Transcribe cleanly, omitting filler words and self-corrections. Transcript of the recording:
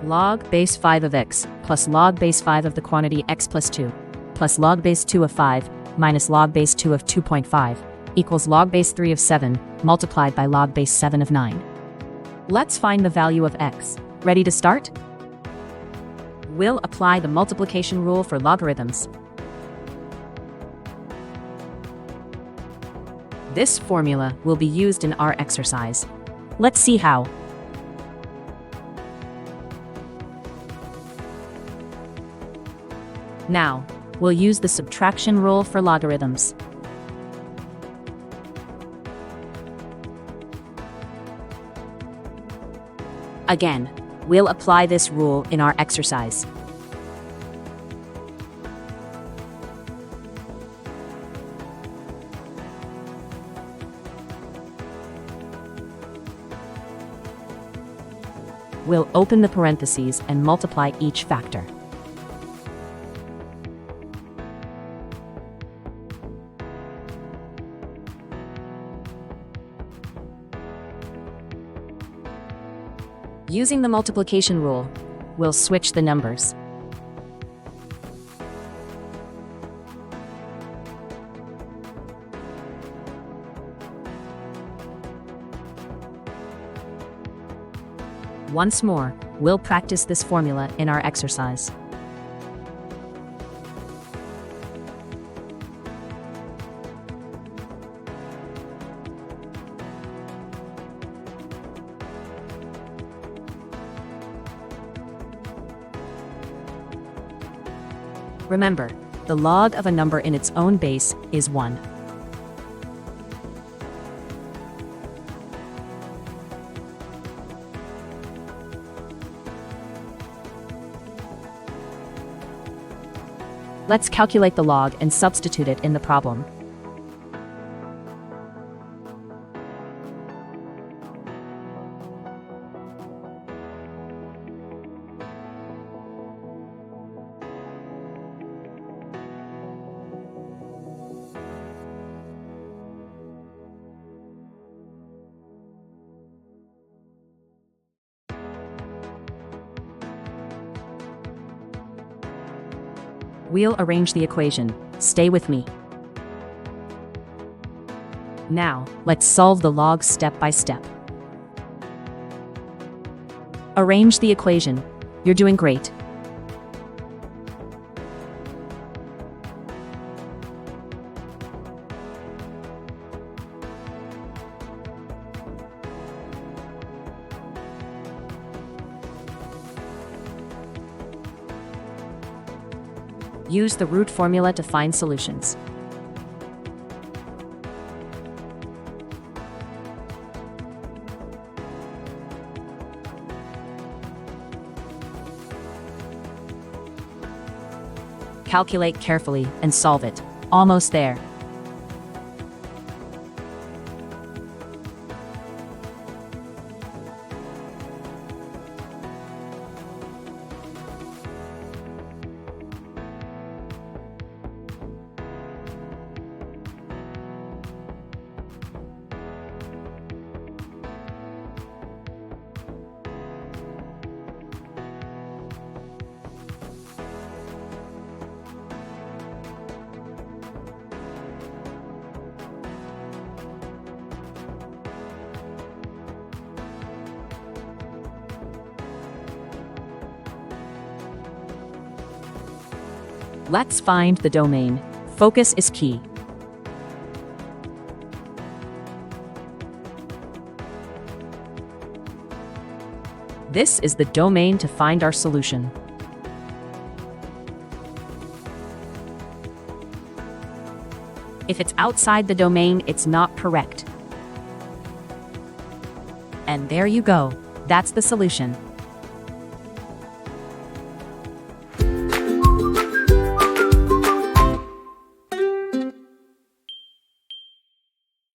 Log base 5 of x plus log base 5 of the quantity x+2 plus log base 2 of 5 minus log base 2 of 2.5 equals log base 3 of 7 multiplied by log base 7 of 9. Let's find the value of x. Ready to start? We'll apply the multiplication rule for logarithms. This formula will be used in our exercise. Let's see how. Now, we'll use the subtraction rule for logarithms. Again, we'll apply this rule in our exercise. We'll open the parentheses and multiply each factor. Using the multiplication rule, we'll switch the numbers. Once more, we'll practice this formula in our exercise. Remember, the log of a number in its own base is 1. Let's calculate the log and substitute it in the problem. We'll arrange the equation. Stay with me. Now, let's solve the log step by step. Arrange the equation. You're doing great. Use the root formula to find solutions. Calculate carefully and solve it. Almost there. Let's find the domain. Focus is key. This is the domain to find our solution. If it's outside the domain, it's not correct. And there you go. That's the solution.